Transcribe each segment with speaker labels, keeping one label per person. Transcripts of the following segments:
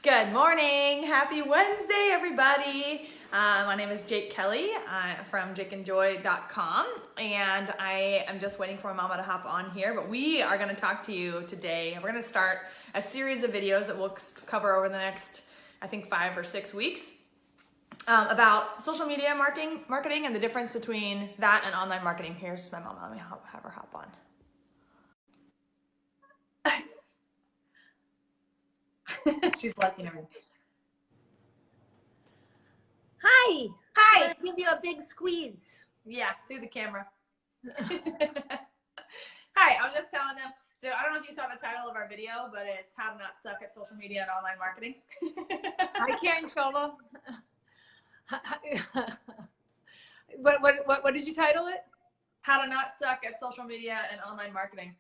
Speaker 1: Good morning. Happy Wednesday, everybody. My name is Jake Kelly from jakeandjoy.com, and I am just waiting for Mama to hop on here, but we are going to talk to you today. We're going to start a series of videos that we'll cover over the next, I think, 5 or 6 weeks about social media marketing and the difference between that and online marketing. Here's my mama. Let me have her hop on. She's liking everything.
Speaker 2: Hi.
Speaker 1: Hi.
Speaker 2: I'm gonna give you a big squeeze.
Speaker 1: Yeah, through the camera. Hi, I was just telling them. So I don't know if you saw the title of our video, but it's how to not suck at social media and online marketing.
Speaker 2: Hi, Karen Schovel. What did you title it?
Speaker 1: How to not suck at social media and online marketing.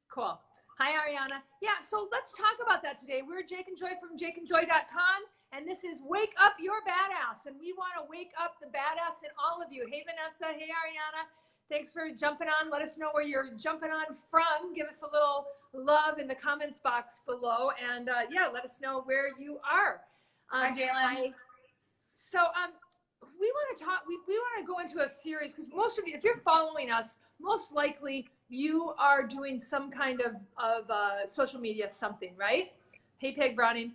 Speaker 2: Cool. Hi, Ariana. Yeah, so let's talk about that today. We're Jake and Joy from jakeandjoy.com, and this is Wake Up Your Badass, and we want to wake up the badass in all of you. Hey, Vanessa. Hey, Ariana. Thanks for jumping on. Let us know where you're jumping on from. Give us a little love in the comments box below, and yeah, let us know where you are.
Speaker 1: Hi, Jalen.
Speaker 2: So we want to talk. We want to go into a series because most of you, if you're following us, most likely you are doing some kind of social media something, right? Hey, Peg Browning.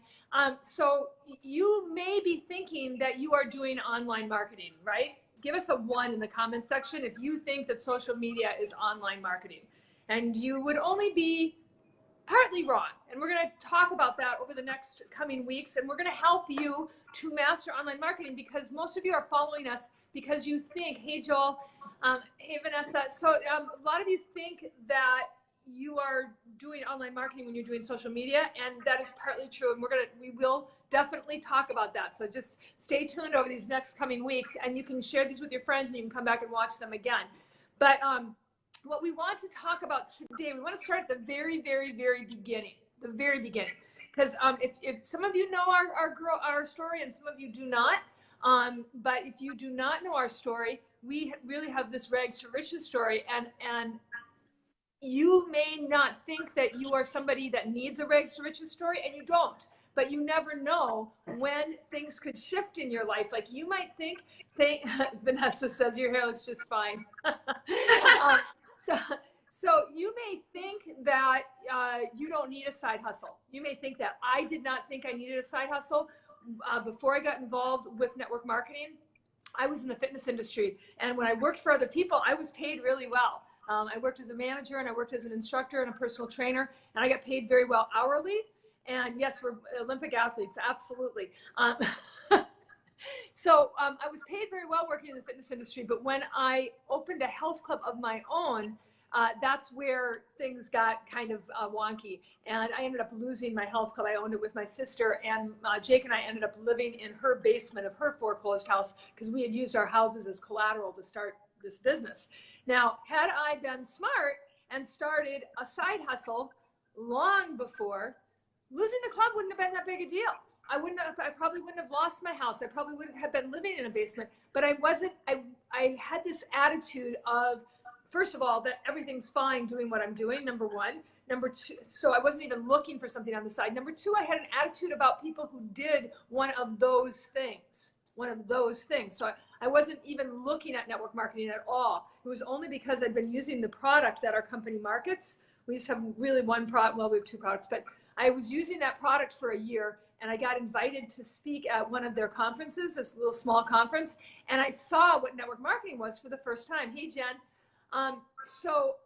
Speaker 2: So you may be thinking that you are doing online marketing, right? Give us a 1 in the comment section if you think that social media is online marketing. And you would only be partly wrong. And we're going to talk about that over the next coming weeks. And we're going to help you to master online marketing because most of you are following us because you think, hey, Joel, hey, Vanessa. So a lot of you think that you are doing online marketing when you're doing social media, and that is partly true. And we will definitely talk about that. So just stay tuned over these next coming weeks, and you can share these with your friends, and you can come back and watch them again. But what we want to talk about today, we want to start at the very, very, very beginning, because if some of you know our story and some of you do not, but if you do not know our story, we really have this rags to riches story, and you may not think that you are somebody that needs a rags to riches story, and you don't, but you never know when things could shift in your life. Like you might think, Vanessa says your hair looks just fine. So you may think that you don't need a side hustle. You may think that. I did not think I needed a side hustle. Before I got involved with network marketing, I was in the fitness industry. And when I worked for other people, I was paid really well. I worked as a manager and I worked as an instructor and a personal trainer, and I got paid very well hourly. And yes, we're Olympic athletes, absolutely. So I was paid very well working in the fitness industry, but when I opened a health club of my own, that's where things got kind of wonky. And I ended up losing my health club. I owned it with my sister, and Jake and I ended up living in her basement of her foreclosed house because we had used our houses as collateral to start this business. Now, had I been smart and started a side hustle long before, losing the club wouldn't have been that big a deal. I probably wouldn't have lost my house. I probably wouldn't have been living in a basement, but I had this attitude of, first of all, that everything's fine doing what I'm doing, number one. Number two, so I wasn't even looking for something on the side. Number two, I had an attitude about people who did one of those things. So I wasn't even looking at network marketing at all. It was only because I'd been using the product that our company markets. We just have really one product. Well, we have 2 products, but I was using that product for a year, and I got invited to speak at one of their conferences, this little small conference, and I saw what network marketing was for the first time. Hey, Jen. So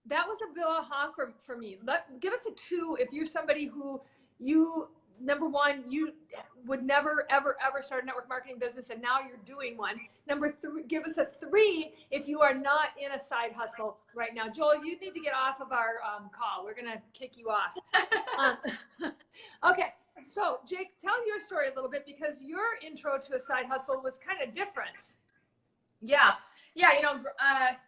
Speaker 2: that was a bit aha for me. Give us a 2 if you're somebody who number 1, you would never, ever, ever start a network marketing business, and now you're doing one. Number 3, give us a 3 if you are not in a side hustle right now. Joel, you need to get off of our call. We're going to kick you off. Okay. So Jake, tell your story a little bit, because your intro to a side hustle was kind of different.
Speaker 1: Yeah,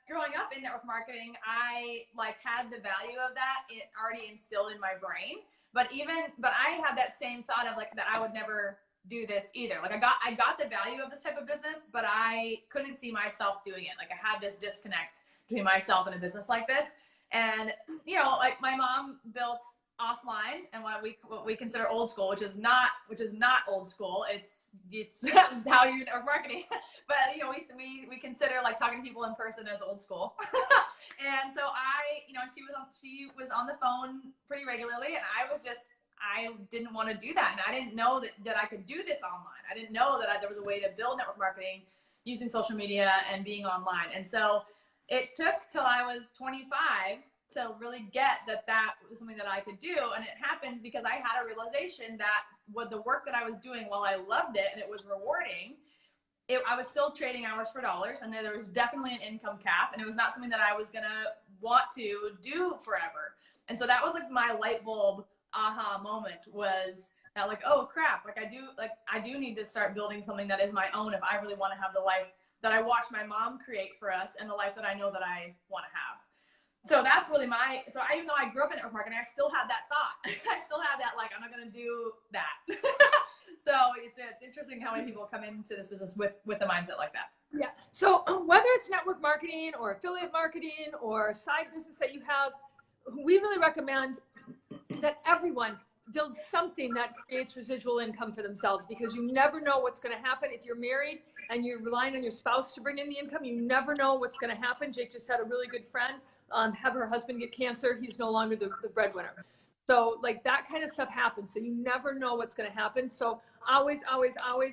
Speaker 1: growing up in network marketing, I had the value of that already instilled in my brain. But I had that same thought of that I would never do this either. I got the value of this type of business, but I couldn't see myself doing it. I had this disconnect between myself and a business like this. And my mom built offline and what we consider old school, which is not old school. It's how you are marketing. But we consider like talking to people in person as old school. And so she was on the phone pretty regularly, and I didn't want to do that, and I didn't know that I could do this online. I didn't know that there was a way to build network marketing using social media and being online. And so it took till I was 25 to really get that was something that I could do. And it happened because I had a realization that with the work that I was doing, while I loved it and it was rewarding, I was still trading hours for dollars, and there was definitely an income cap, and it was not something that I was gonna want to do forever. And so that was like my light bulb aha moment, was that like, oh crap, like I do need to start building something that is my own if I really want to have the life that I watched my mom create for us and the life that I know that I want to have. So that's really so even though I grew up in network marketing, I still had that thought. I still had that, like, I'm not going to do that. So it's interesting how many people come into this business with a mindset like that.
Speaker 2: Yeah. So whether it's network marketing or affiliate marketing or side business that you have, we really recommend that everyone build something that creates residual income for themselves, because you never know what's going to happen. If you're married and you're relying on your spouse to bring in the income, you never know what's going to happen. Jake just had a really good friend have her husband get cancer. He's no longer the breadwinner. So like that kind of stuff happens. So you never know what's going to happen. So always,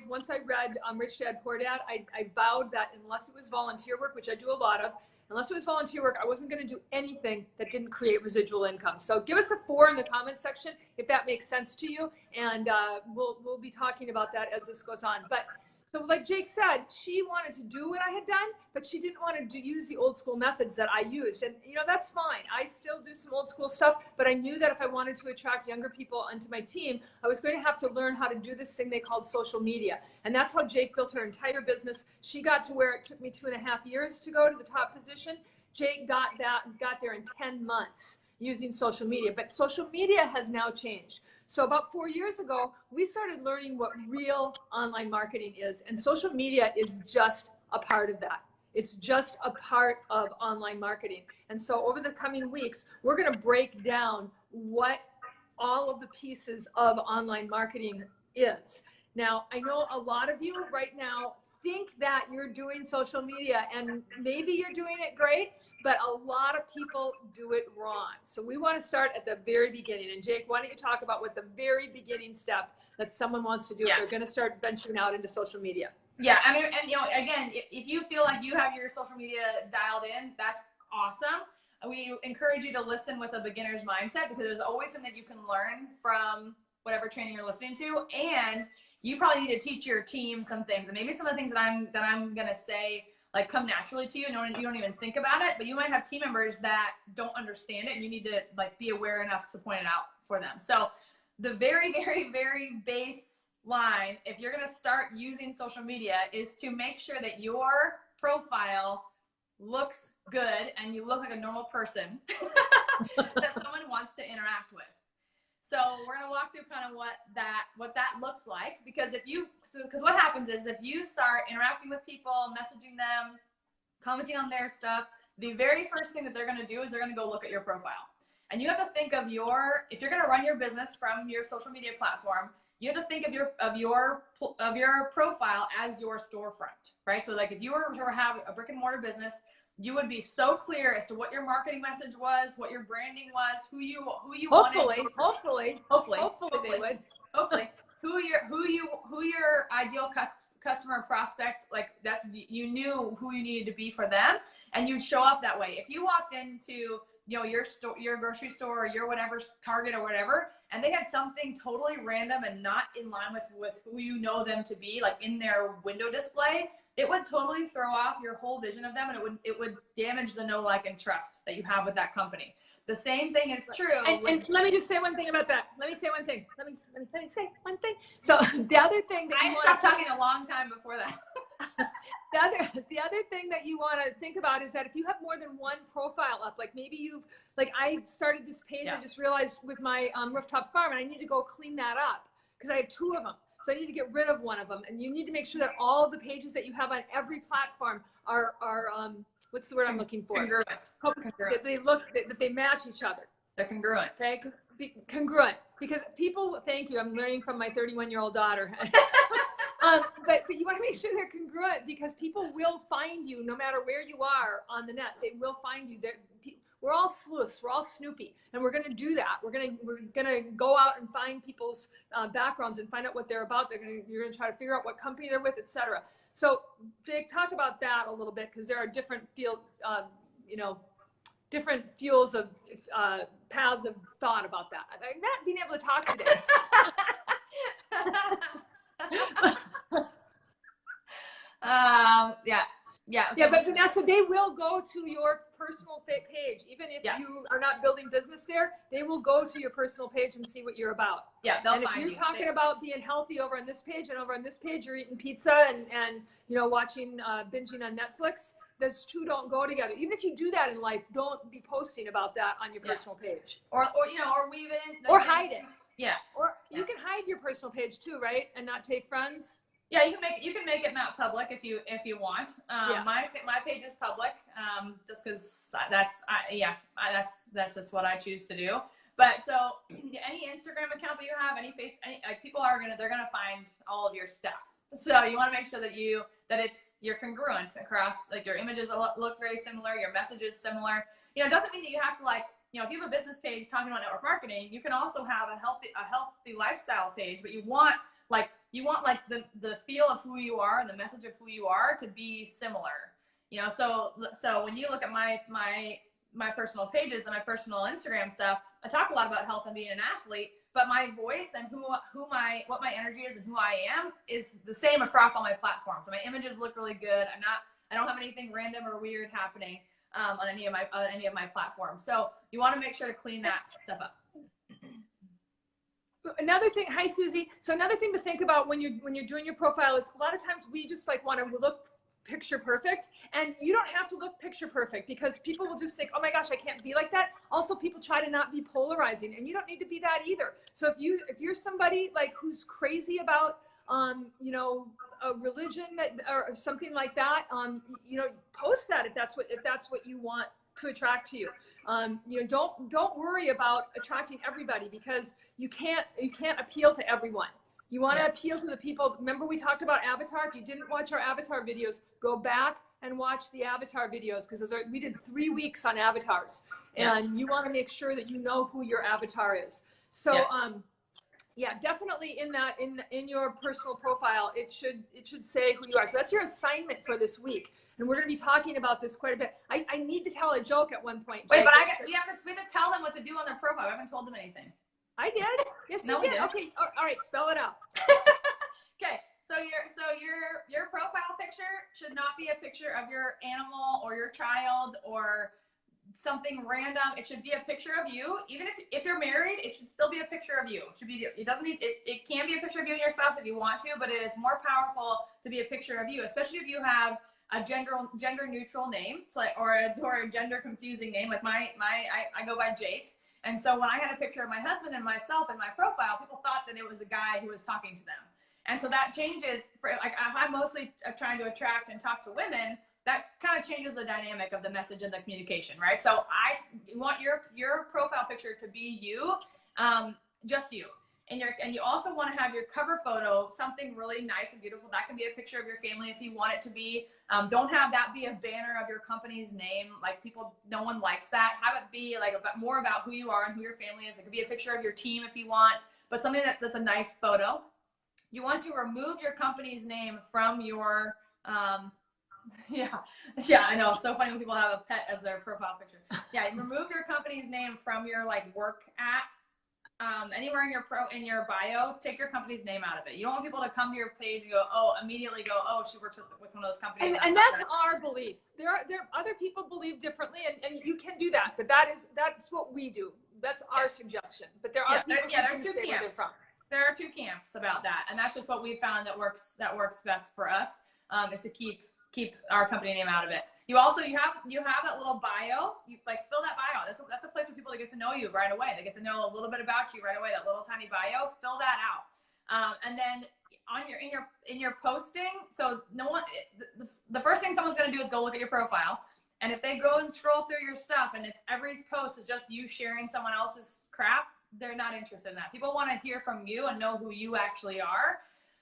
Speaker 2: once I read Rich Dad Poor Dad, I vowed that unless it was volunteer work, which I do a lot of, unless it was volunteer work, I wasn't going to do anything that didn't create residual income. So give us a 4 in the comment section if that makes sense to you, and we'll be talking about that as this goes on. But so like Jake said, she wanted to do what I had done, but she didn't want to use the old school methods that I used. And that's fine. I still do some old school stuff, but I knew that if I wanted to attract younger people onto my team, I was going to have to learn how to do this thing they called social media. And that's how Jake built her entire business. She got to where it took me 2.5 years to go to the top position. Jake got there in 10 months using social media, but social media has now changed. So about 4 years ago, we started learning what real online marketing is, and social media is just a part of that. It's just a part of online marketing. And so over the coming weeks, we're going to break down what all of the pieces of online marketing is. Now, I know a lot of you right now think that you're doing social media, and maybe you're doing it great, but a lot of people do it wrong. So we want to start at the very beginning. And Jake, why don't you talk about what the very beginning step that someone wants to do if they're going to start venturing out into social media?
Speaker 1: Yeah, and again, if you feel like you have your social media dialed in, that's awesome. We encourage you to listen with a beginner's mindset, because there's always something that you can learn from whatever training you're listening to, and you probably need to teach your team some things. And maybe some of the things that I'm gonna say like come naturally to you, and you don't even think about it, but you might have team members that don't understand it, and you need to like be aware enough to point it out for them. So the very, very, very baseline, if you're gonna start using social media, is to make sure that your profile looks good and you look like a normal person that someone wants to interact with. So we're gonna walk through kind of what that looks like, because what happens is if you start interacting with people, messaging them, commenting on their stuff, the very first thing that they're gonna do is they're gonna go look at your profile. And you have to think of if you're gonna run your business from your social media platform, you have to think of your profile as your storefront, right? So like if you were to have a brick and mortar business, you would be so clear as to what your marketing message was, what your branding was, who you
Speaker 2: hopefully
Speaker 1: wanted.
Speaker 2: Hopefully they would.
Speaker 1: Hopefully, who your ideal customer prospect, like that, you knew who you needed to be for them, and you'd show up that way. If you walked into your grocery store or your whatever Target or whatever, and they had something totally random and not in line with who you know them to be, like in their window display, it would totally throw off your whole vision of them, and it would damage the know, like, and trust that you have with that company. The same thing is true.
Speaker 2: And let me just say one thing about that. Let me say one thing. So the other thing that
Speaker 1: I stopped talking a long time before that.
Speaker 2: The other thing that you want to think about is that if you have more than one profile up, like maybe I started this page, I just realized with my rooftop farm, and I need to go clean that up because I have 2 of them. So I need to get rid of one of them. And you need to make sure that all of the pages that you have on every platform are what's the word I'm looking for?
Speaker 1: Congruent.
Speaker 2: That they match each other.
Speaker 1: They're congruent.
Speaker 2: Okay, congruent. Because people, thank you. I'm learning from my 31-year-old daughter. But you want to make sure they're congruent, because people will find you no matter where you are on the net. They will find you. We're all sleuths. We're all Snoopy, and we're going to do that. We're gonna go out and find people's backgrounds and find out what they're about. You're gonna try to figure out what company they're with, etc. So, Jake, talk about that a little bit, because there are different fields, different fuels of paths of thought about that. I'm not being able to talk today. Yeah, but Vanessa, they will go to your personal page. Even if you are not building business there, they will go to your personal page and see what you're about.
Speaker 1: Yeah, they'll
Speaker 2: and
Speaker 1: find you.
Speaker 2: If you're talking about being healthy over on this page, and over on this page you're eating pizza and watching binging on Netflix, those two don't go together. Even if you do that in life, don't be posting about that on your personal page.
Speaker 1: Or weave it in.
Speaker 2: Or hide it.
Speaker 1: Yeah.
Speaker 2: Or you can hide your personal page too, right? And not take friends.
Speaker 1: Yeah, you can make it not public if you want. My page is public, just because that's just what I choose to do. But so any Instagram account that you have, people they're gonna find all of your stuff. So you want to make sure that you're congruent across, like your images look very similar, your message is similar. It doesn't mean that you have to if you have a business page talking about network marketing, you can also have a healthy lifestyle page, but you want the feel of who you are and the message of who you are to be similar. So when you look at my personal pages and my personal Instagram stuff, I talk a lot about health and being an athlete, but my voice and what my energy is and who I am is the same across all my platforms. So my images look really good. I don't have anything random or weird happening on any of my platforms. So you want to make sure to clean that stuff up.
Speaker 2: Another thing, hi Susie. So another thing to think about when you're doing your profile is, a lot of times we just want to look picture perfect, and you don't have to look picture perfect, because people will just think, oh my gosh, I can't be like that. Also, people try to not be polarizing, and you don't need to be that either. So if you're somebody who's crazy about a religion or something like that, post that if that's what you want to attract to you. Don't worry about attracting everybody, because you can't appeal to everyone. You want to appeal to the people. Remember, we talked about avatar. If you didn't watch our avatar videos, go back and watch the avatar videos, because we did 3 weeks on avatars, and you want to make sure that you know who your avatar is. So definitely in your personal profile, it should say who you are. So that's your assignment for this week. And we're going to be talking about this quite a bit. I need to tell a joke at one point.
Speaker 1: Wait, but we have to tell them what to do on their profile. I haven't told them anything.
Speaker 2: I did. Yes, you did. Okay. All right. Spell it out.
Speaker 1: Okay. So your profile picture should not be a picture of your animal or your child or something random. It should be a picture of you. Even if you're married, it should still be a picture of you. It can be a picture of you and your spouse if you want to, but it is more powerful to be a picture of you, especially if you have a gender neutral name, or a gender confusing name. Like I go by Jake. And so when I had a picture of my husband and myself in my profile, people thought that it was a guy who was talking to them. And so that changes, I'm mostly trying to attract and talk to women. That kind of changes the dynamic of the message and the communication, right? So you want your profile picture to be you, just you. And you also want to have your cover photo something really nice and beautiful. That can be a picture of your family if you want it to be. Don't have that be a banner of your company's name. No one likes that. Have it be more about who you are and who your family is. It could be a picture of your team if you want, but something that's a nice photo. You want to remove your company's name from your, I know. It's so funny when people have a pet as their profile picture. Yeah, remove your company's name from your work at. Anywhere in your bio, take your company's name out of it. You don't want people to come to your page and immediately go, she works with one of those companies.
Speaker 2: And that's our belief. There are other people believe differently, and you can do that, but that's what we do. That's our suggestion. But there are people
Speaker 1: there's two camps. There are two camps about that, and that's just what we found that works best for us, is to keep our company name out of it. You have that little bio. You fill that bio. That's a place for people to get to know you right away. They get to know a little bit about you right away. That little tiny bio. Fill that out. And then in your posting. So no one. The first thing someone's going to do is go look at your profile, And if they go and scroll through your stuff and it's every post is just you sharing someone else's crap, they're not interested in that. People want to hear from you and know who you actually are.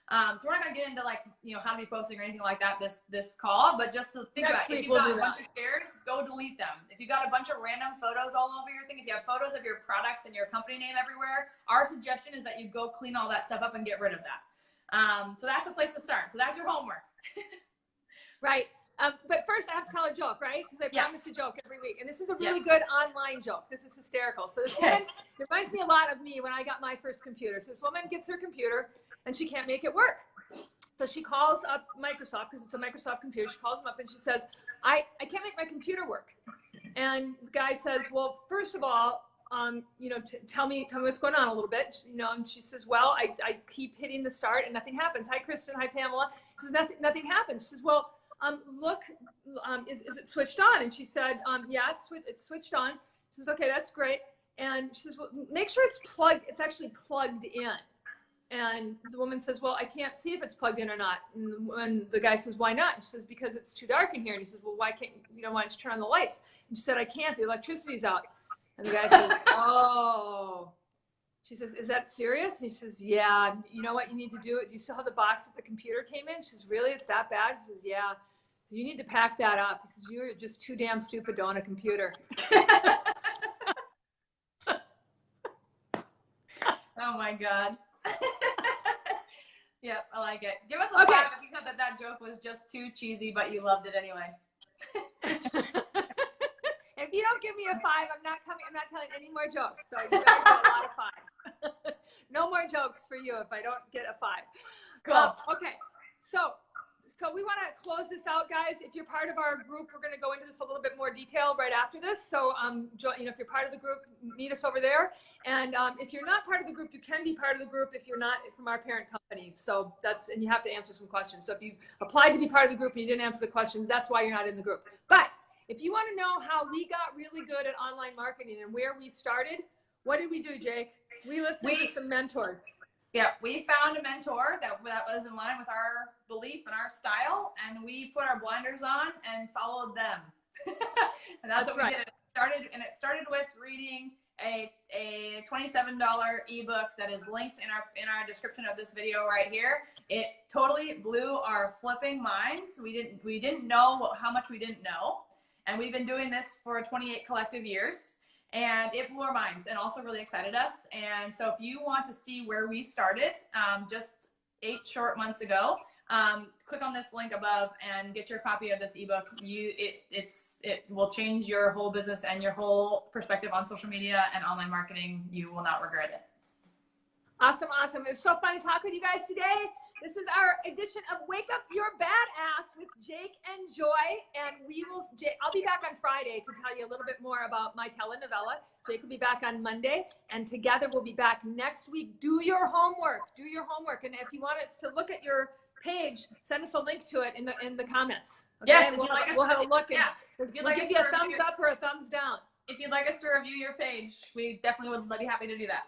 Speaker 1: So we're not going to get into like, you know, how to be posting or anything like that this call, but just to think about it. If you've got a bunch of shares, go delete them. If you got a bunch of random photos all over your thing, if you have photos of your products and your company name everywhere, our suggestion is that you go clean all that stuff up and get rid of that. So that's a place to start. So that's your homework.
Speaker 2: Right. But first I have to tell a joke, right? Because I promise a joke every week. And this is a really good online joke. This is hysterical. So this woman, it reminds me a lot of me when I got my first computer. So this woman gets her computer and she can't make it work. So she calls up Microsoft, because it's a Microsoft computer. She calls them up and she says, I can't make my computer work. And the guy says, well, first of all, you know, tell me what's going on a little bit, you know. And she says, well, I keep hitting the start and nothing happens. Hi, Kristen. Hi, Pamela. She says, nothing happens. She says, well, look, is it switched on? And she said, yeah, it's switched on. She says, okay, that's great. And she says, well, make sure it's actually plugged in. And the woman says, well, I can't see if it's plugged in or not. And the guy says, why not? And she says, because it's too dark in here. And he says, well, why don't you turn on the lights? And she said, I can't, the electricity's out. And the guy says, oh. She says, is that serious? And he says, yeah. You know what you need to do? Do you still have the box that the computer came in? She says, really? It's that bad? He says, yeah. You need to pack that up. He says, you're just too damn stupid to own a computer.
Speaker 1: Oh my God. Yep, I like it. Give us a 5 if you thought that joke was just too cheesy, but you loved it anyway.
Speaker 2: If you don't give me a 5, I'm not telling any more jokes. So you better get a lot of 5. No more jokes for you if I don't get a 5.
Speaker 1: Cool.
Speaker 2: Okay. So we want to close this out, guys. If you're part of our group, we're going to go into this a little bit more detail right after this. So, you know, if you're part of the group, meet us over there. And if you're not part of the group, you can be part of the group if you're not from our parent company. So and you have to answer some questions. So if you applied to be part of the group and you didn't answer the questions, that's why you're not in the group. But if you want to know how we got really good at online marketing and where we started, what did we do, Jake? We listened to some mentors.
Speaker 1: Yeah, we found a mentor that was in line with our belief and our style, and we put our blinders on and followed them. And that's what we did. It started with reading a $27 ebook that is linked in our description of this video right here. It totally blew our flipping minds. We didn't know how much we didn't know, and we've been doing this for 28 collective years. And it blew our minds and also really excited us. And so if you want to see where we started just 8 short months ago, click on this link above and get your copy of this ebook. It will change your whole business and your whole perspective on social media and online marketing. You will not regret it.
Speaker 2: Awesome. It was so fun to talk with you guys today. This is our edition of Wake Up Your Badass with Jake and Joy. And I'll be back on Friday to tell you a little bit more about my telenovela. Jake will be back on Monday, and together we'll be back next week. Do your homework. And if you want us to look at your page, send us a link to it in the comments. Okay?
Speaker 1: Yes,
Speaker 2: we'll have a look.
Speaker 1: Yeah.
Speaker 2: We'll give you a thumbs up or a thumbs down.
Speaker 1: If you'd like us to review your page, we definitely would be happy to do that.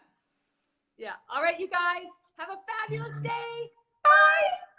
Speaker 2: Yeah. All right, you guys, have a fabulous day. Bye.